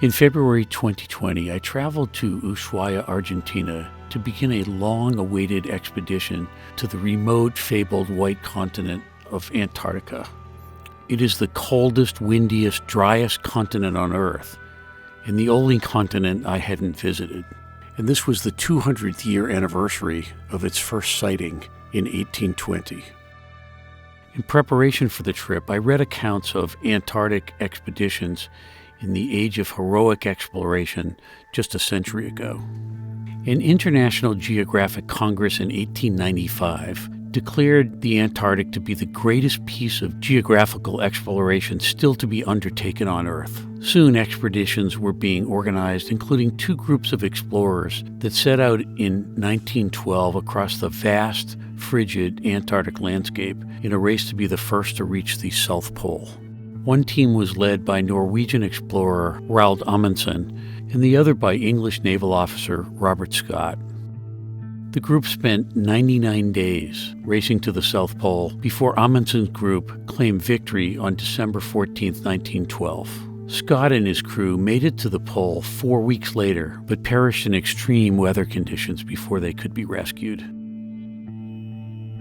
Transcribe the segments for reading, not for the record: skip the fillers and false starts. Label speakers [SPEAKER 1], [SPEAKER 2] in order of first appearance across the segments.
[SPEAKER 1] In February 2020, I traveled to Ushuaia, Argentina, to begin a long-awaited expedition to the remote, fabled white continent of Antarctica. It is the coldest, windiest, driest continent on Earth, and the only continent I hadn't visited. And this was the 200th year anniversary of its first sighting in 1820. In preparation for the trip, I read accounts of Antarctic expeditions in the age of heroic exploration just a century ago. An International Geographic Congress in 1895 declared the Antarctic to be the greatest piece of geographical exploration still to be undertaken on Earth. Soon expeditions were being organized, including two groups of explorers that set out in 1912 across the vast, frigid Antarctic landscape in a race to be the first to reach the South Pole. One team was led by Norwegian explorer Roald Amundsen, and the other by English naval officer Robert Scott. The group spent 99 days racing to the South Pole before Amundsen's group claimed victory on December 14, 1912. Scott and his crew made it to the pole 4 weeks later, but perished in extreme weather conditions before they could be rescued.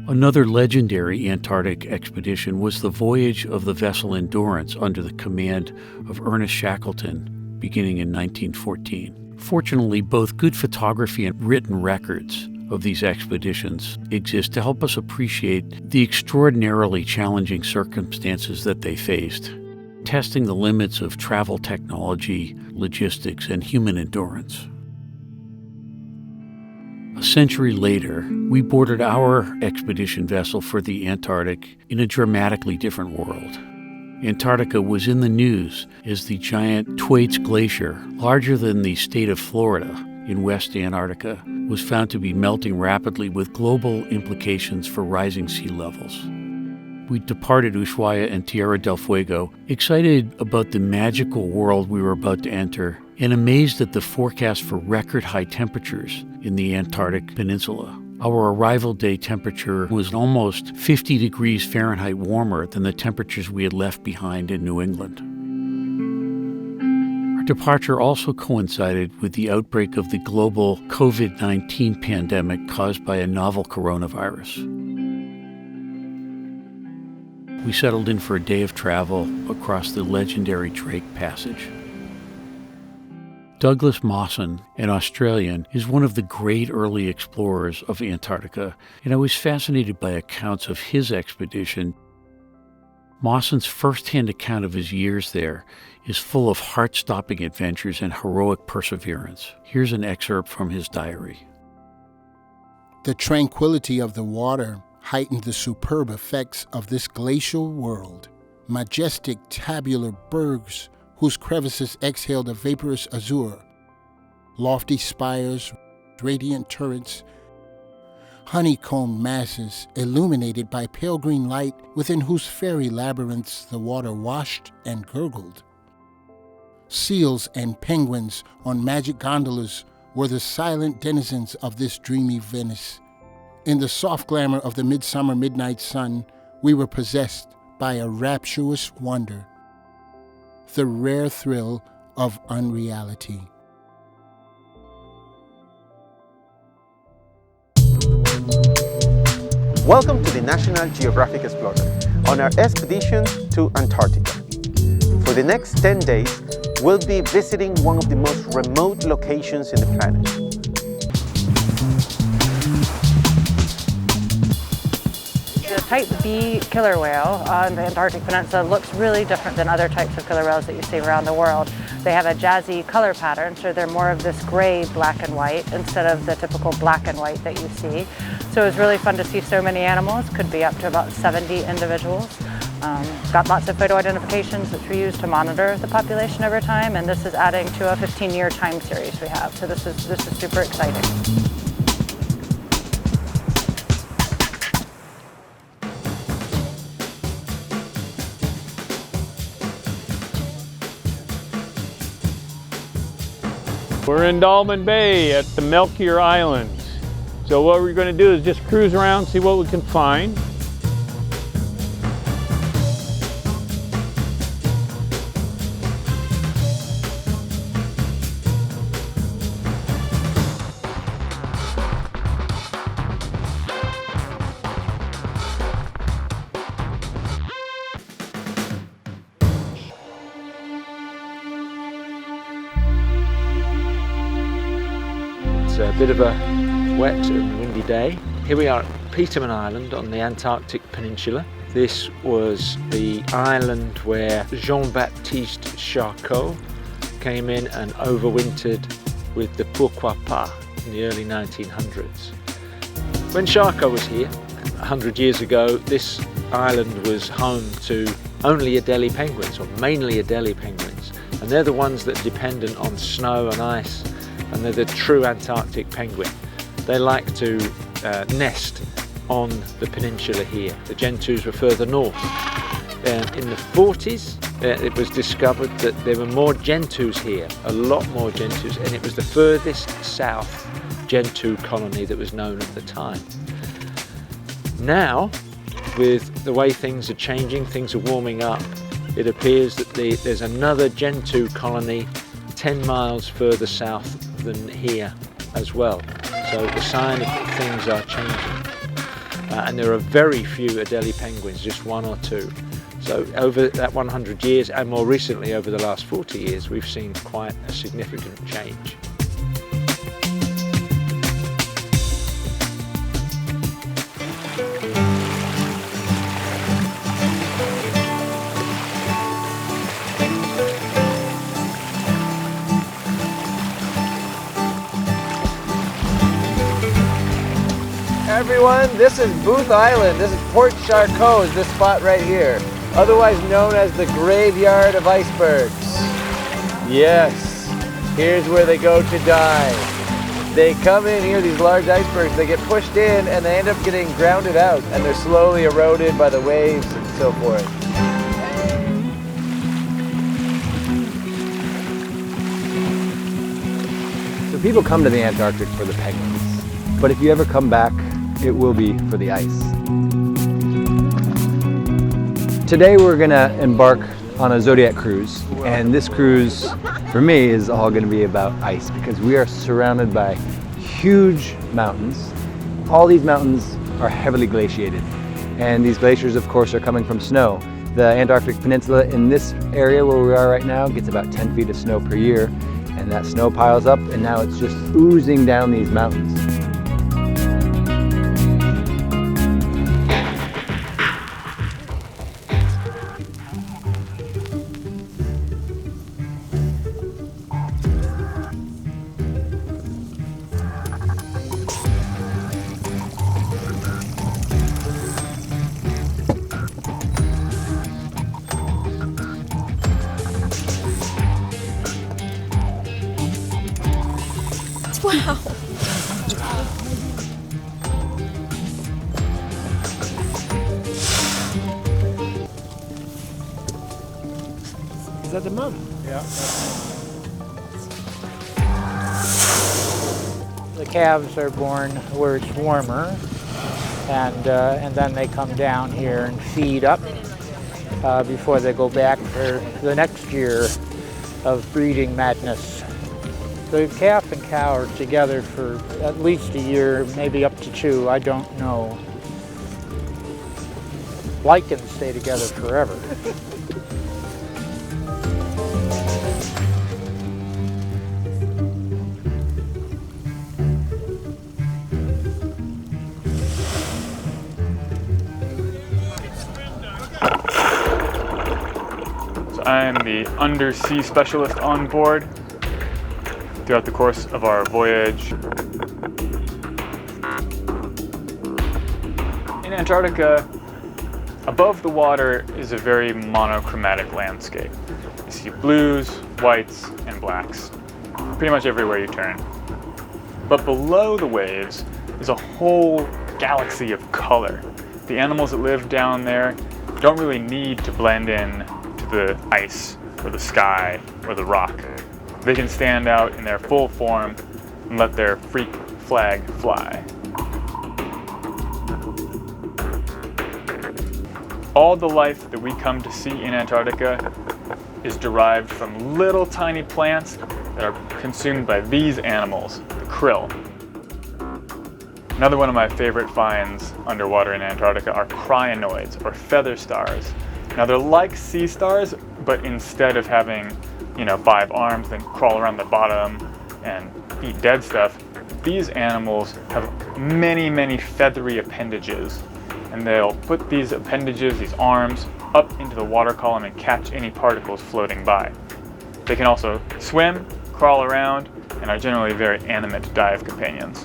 [SPEAKER 1] Another legendary Antarctic expedition was the voyage of the vessel Endurance under the command of Ernest Shackleton, beginning in 1914. Fortunately, both good photography and written records of these expeditions exist to help us appreciate the extraordinarily challenging circumstances that they faced, testing the limits of travel technology, logistics, and human endurance. A century later, we boarded our expedition vessel for the Antarctic in a dramatically different world. Antarctica was in the news as the giant Thwaites Glacier, larger than the state of Florida in West Antarctica, was found to be melting rapidly with global implications for rising sea levels. We departed Ushuaia and Tierra del Fuego, excited about the magical world we were about to enter, and amazed at the forecast for record-high temperatures in the Antarctic Peninsula. Our arrival day temperature was almost 50 degrees Fahrenheit warmer than the temperatures we had left behind in New England. Our departure also coincided with the outbreak of the global COVID-19 pandemic caused by a novel coronavirus. We settled in for a day of travel across the legendary Drake Passage. Douglas Mawson, an Australian, is one of the great early explorers of Antarctica, and I was fascinated by accounts of his expedition. Mawson's first-hand account of his years there is full of heart-stopping adventures and heroic perseverance. Here's an excerpt from his diary.
[SPEAKER 2] The tranquility of the water heightened the superb effects of this glacial world. Majestic tabular bergs whose crevices exhaled a vaporous azure, lofty spires, radiant turrets, honeycombed masses illuminated by pale green light within whose fairy labyrinths the water washed and gurgled. Seals and penguins on magic gondolas were the silent denizens of this dreamy Venice. In the soft glamour of the midsummer midnight sun, we were possessed by a rapturous wonder, the rare thrill of unreality.
[SPEAKER 3] Welcome to the National Geographic Explorer on our expedition to Antarctica. For the next 10 days, we'll be visiting one of the most remote locations in the planet.
[SPEAKER 4] The type B killer whale on the Antarctic Peninsula looks really different than other types of killer whales that you see around the world. They have a jazzy color pattern, so they're more of this gray, black and white instead of the typical black and white that you see. So it was really fun to see so many animals, could be up to about 70 individuals. Got lots of photo identifications which we use to monitor the population over time, and this is adding to a 15-year time series we have. So this is super exciting.
[SPEAKER 5] We're in Dolman Bay at the Melchior Islands. So what we're going to do is just cruise around, see what we can find.
[SPEAKER 6] It's a bit of a wet and windy day. Here we are at Peterman Island on the Antarctic Peninsula. This was the island where Jean-Baptiste Charcot came in and overwintered with the Pourquoi Pas in the early 1900s. When Charcot was here 100 years ago, this island was home to only Adelie penguins, or mainly Adelie penguins, and they're the ones that are dependent on snow and ice, and they're the true Antarctic penguin. They like to nest on the peninsula here. The gentoos were further north. In the 40s, it was discovered that there were more gentoos here, a lot more gentoos, and it was the furthest south gentoo colony that was known at the time. Now, with the way things are changing, things are warming up, it appears that there's another gentoo colony 10 miles further south than here as well. So the sign of things are changing. And there are very few Adelie penguins, just one or two. So over that 100 years, and more recently over the last 40 years, we've seen quite a significant change.
[SPEAKER 7] Everyone, this is Booth Island. This is Port Charcot, this spot right here, otherwise known as the graveyard of icebergs. Yes, here's where they go to die. They come in here, these large icebergs, they get pushed in and they end up getting grounded out, and they're slowly eroded by the waves and so forth.
[SPEAKER 8] So people come to the Antarctic for the penguins, but if you ever come back, it will be for the ice. Today we're gonna embark on a Zodiac cruise, and this cruise for me is all gonna be about ice because we are surrounded by huge mountains. All these mountains are heavily glaciated, and these glaciers of course are coming from snow. The Antarctic Peninsula in this area where we are right now gets about 10 feet of snow per year, and that snow piles up and now it's just oozing down these mountains.
[SPEAKER 9] Wow.
[SPEAKER 7] Is that the mum? Yeah.
[SPEAKER 10] The calves are born where it's warmer, and then they come down here and feed up before they go back for the next year of breeding madness. The calf and cow are together for at least a year, maybe up to 2, I don't know. Lichens stay together forever.
[SPEAKER 11] So I am the undersea specialist on board. Throughout the course of our voyage. In Antarctica, above the water is a very monochromatic landscape. You see blues, whites, and blacks, pretty much everywhere you turn. But below the waves is a whole galaxy of color. The animals that live down there don't really need to blend in to the ice, or the sky, or the rock. They can stand out in their full form and let their freak flag fly. All the life that we come to see in Antarctica is derived from little tiny plants that are consumed by these animals, the krill. Another one of my favorite finds underwater in Antarctica are crinoids, or feather stars. Now they're like sea stars, but instead of having 5 arms that crawl around the bottom and eat dead stuff, these animals have many, many feathery appendages, and they'll put these appendages, these arms, up into the water column and catch any particles floating by. They can also swim, crawl around, and are generally very animate dive companions.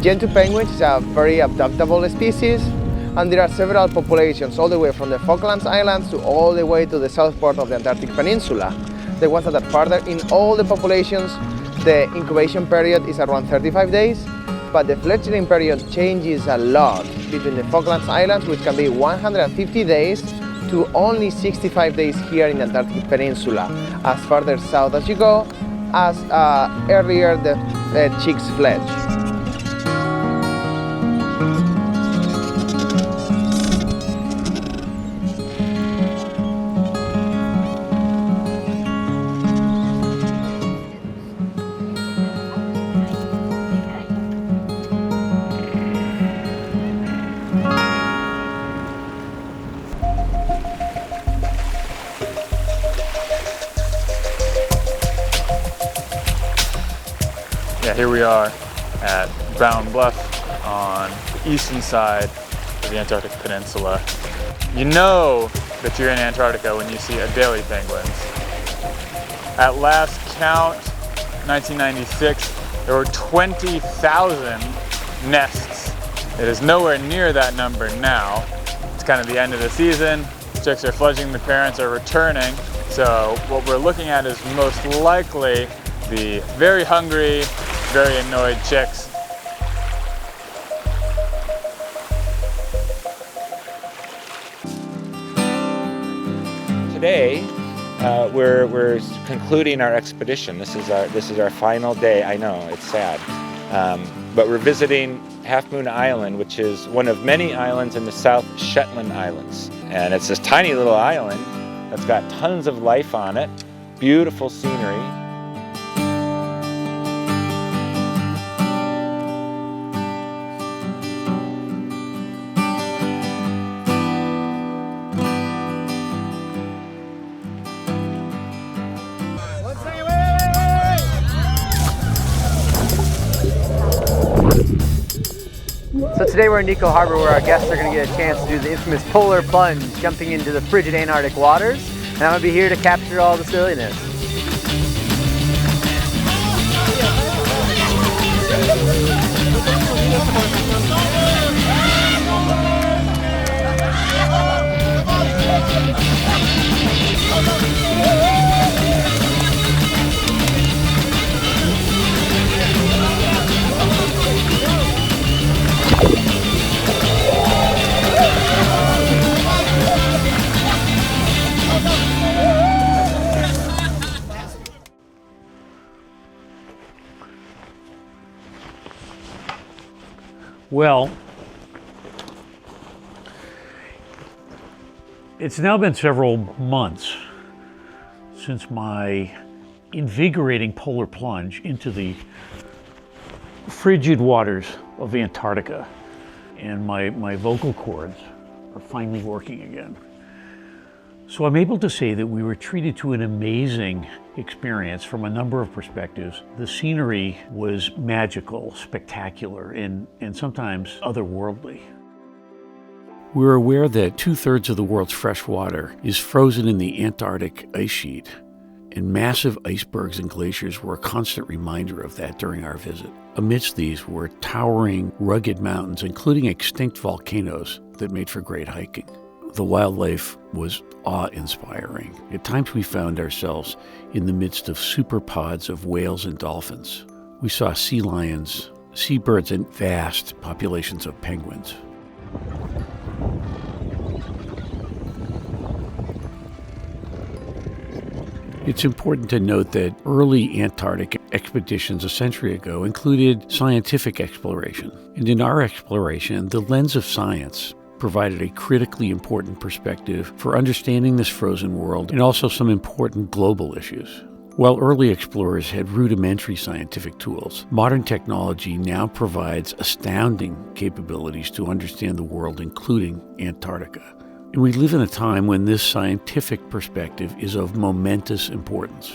[SPEAKER 7] Gentoo penguins is a very adaptable species, and there are several populations all the way from the Falklands Islands to all the way to the south part of the Antarctic Peninsula. The ones that are farther, in all the populations, the incubation period is around 35 days, but the fledgling period changes a lot between the Falklands Islands, which can be 150 days, to only 65 days here in the Antarctic Peninsula. As farther south as you go, as earlier the chicks fledge.
[SPEAKER 11] Yeah, here we are at Brown Bluff on the eastern side of the Antarctic Peninsula. You know that you're in Antarctica when you see Adelie penguins. At last count, 1996, there were 20,000 nests. It is nowhere near that number now. It's kind of the end of the season. Chicks are fledging, the parents are returning. So what we're looking at is most likely the very hungry, very annoyed chicks.
[SPEAKER 6] Today, we're concluding our expedition. This is our final day. I know, it's sad, but we're visiting Half Moon Island, which is one of many islands in the South Shetland Islands, and it's this tiny little island that's got tons of life on it, beautiful scenery.
[SPEAKER 9] So today we're in Nico Harbor, where our guests are going to get a chance to do the infamous polar plunge, jumping into the frigid Antarctic waters. And I'm going to be here to capture all the silliness.
[SPEAKER 1] Well, it's now been several months since my invigorating polar plunge into the frigid waters of Antarctica, and my vocal cords are finally working again. So I'm able to say that we were treated to an amazing experience from a number of perspectives. The scenery was magical, spectacular, and sometimes otherworldly. We're aware that 2/3 of the world's fresh water is frozen in the Antarctic ice sheet, and massive icebergs and glaciers were a constant reminder of that during our visit. Amidst these were towering, rugged mountains, including extinct volcanoes that made for great hiking. The wildlife was awe-inspiring. At times we found ourselves in the midst of superpods of whales and dolphins. We saw sea lions, seabirds, and vast populations of penguins. It's important to note that early Antarctic expeditions a century ago included scientific exploration. And in our exploration, the lens of science provided a critically important perspective for understanding this frozen world and also some important global issues. While early explorers had rudimentary scientific tools, modern technology now provides astounding capabilities to understand the world, including Antarctica. And we live in a time when this scientific perspective is of momentous importance.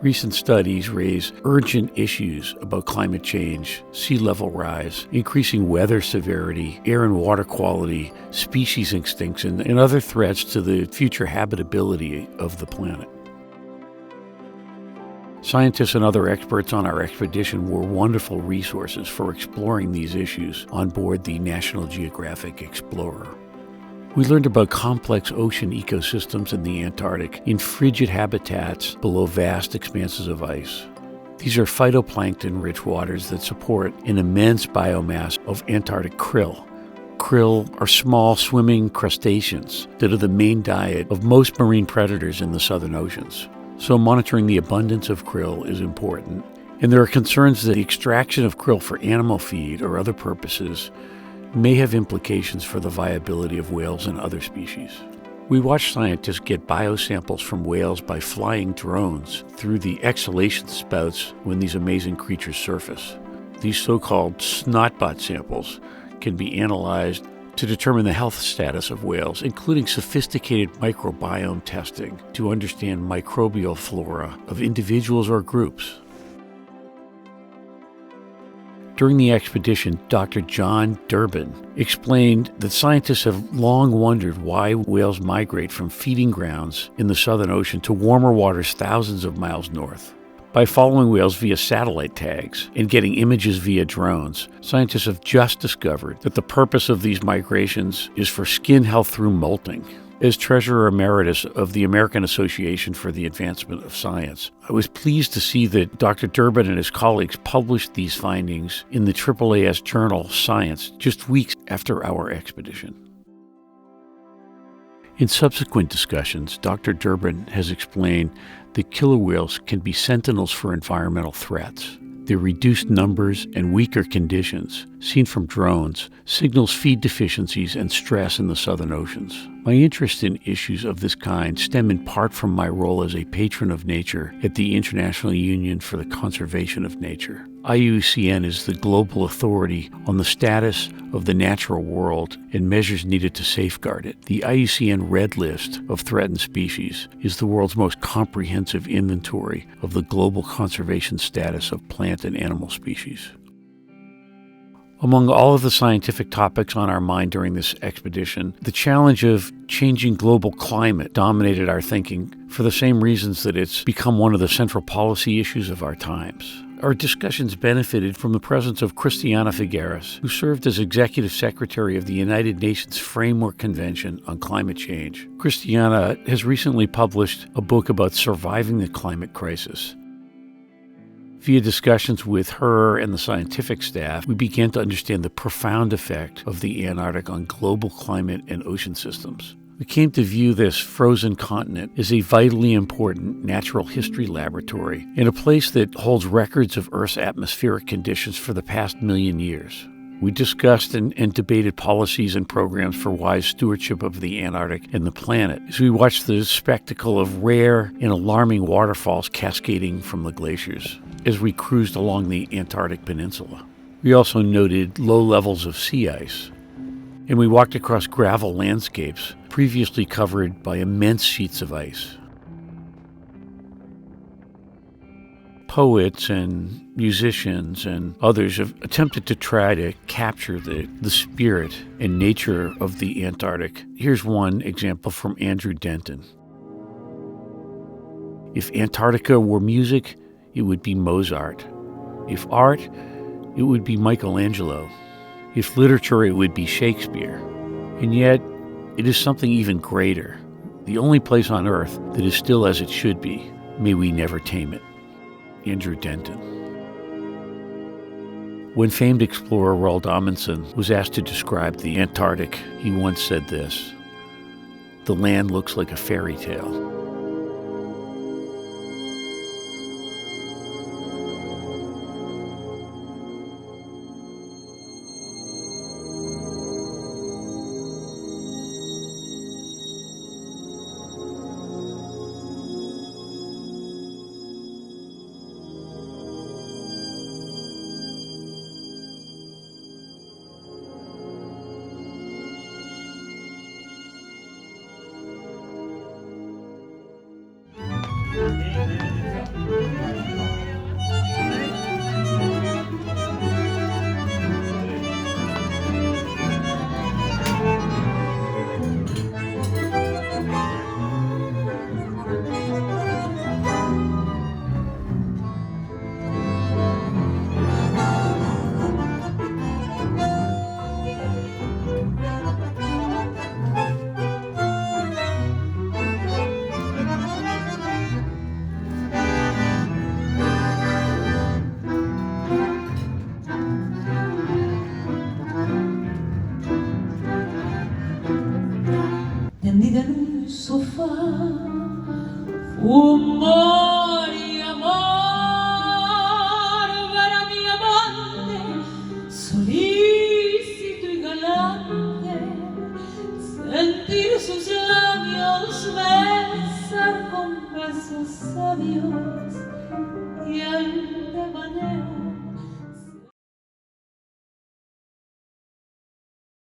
[SPEAKER 1] Recent studies raise urgent issues about climate change, sea level rise, increasing weather severity, air and water quality, species extinction, and other threats to the future habitability of the planet. Scientists and other experts on our expedition were wonderful resources for exploring these issues on board the National Geographic Explorer. We learned about complex ocean ecosystems in the Antarctic in frigid habitats below vast expanses of ice. These are phytoplankton-rich waters that support an immense biomass of Antarctic krill. Krill are small swimming crustaceans that are the main diet of most marine predators in the southern oceans. So monitoring the abundance of krill is important. And there are concerns that the extraction of krill for animal feed or other purposes may have implications for the viability of whales and other species. We watched scientists get biosamples from whales by flying drones through the exhalation spouts when these amazing creatures surface. These so-called snotbot samples can be analyzed to determine the health status of whales, including sophisticated microbiome testing to understand microbial flora of individuals or groups. During the expedition, Dr. John Durbin explained that scientists have long wondered why whales migrate from feeding grounds in the Southern Ocean to warmer waters thousands of miles north. By following whales via satellite tags and getting images via drones, scientists have just discovered that the purpose of these migrations is for skin health through molting. As Treasurer Emeritus of the American Association for the Advancement of Science, I was pleased to see that Dr. Durbin and his colleagues published these findings in the AAAS journal Science just weeks after our expedition. In subsequent discussions, Dr. Durbin has explained that killer whales can be sentinels for environmental threats. Their reduced numbers and weaker conditions, seen from drones, signals feed deficiencies and stress in the southern oceans. My interest in issues of this kind stem in part from my role as a patron of nature at the International Union for the Conservation of Nature. IUCN is the global authority on the status of the natural world and measures needed to safeguard it. The IUCN Red List of threatened species is the world's most comprehensive inventory of the global conservation status of plant and animal species. Among all of the scientific topics on our mind during this expedition, the challenge of changing global climate dominated our thinking for the same reasons that it's become one of the central policy issues of our times. Our discussions benefited from the presence of Christiana Figueres, who served as Executive Secretary of the United Nations Framework Convention on Climate Change. Christiana has recently published a book about surviving the climate crisis. Via discussions with her and the scientific staff, we began to understand the profound effect of the Antarctic on global climate and ocean systems. We came to view this frozen continent as a vitally important natural history laboratory and a place that holds records of Earth's atmospheric conditions for the past 1,000,000 years. We discussed and debated policies and programs for wise stewardship of the Antarctic and the planet as we watched the spectacle of rare and alarming waterfalls cascading from the glaciers as we cruised along the Antarctic Peninsula. We also noted low levels of sea ice, and we walked across gravel landscapes previously covered by immense sheets of ice. Poets and musicians and others have attempted to try to capture the spirit and nature of the Antarctic. Here's one example from Andrew Denton. If Antarctica were music, it would be Mozart. If art, it would be Michelangelo. If literature, it would be Shakespeare. And yet, it is something even greater, the only place on Earth that is still as it should be. May we never tame it. Andrew Denton. When famed explorer Roald Amundsen was asked to describe the Antarctic, he once said this: "The land looks like a fairy tale."
[SPEAKER 12] Humor y amor para mi amante, solícito y galante, sentir sus labios besar con besos sabios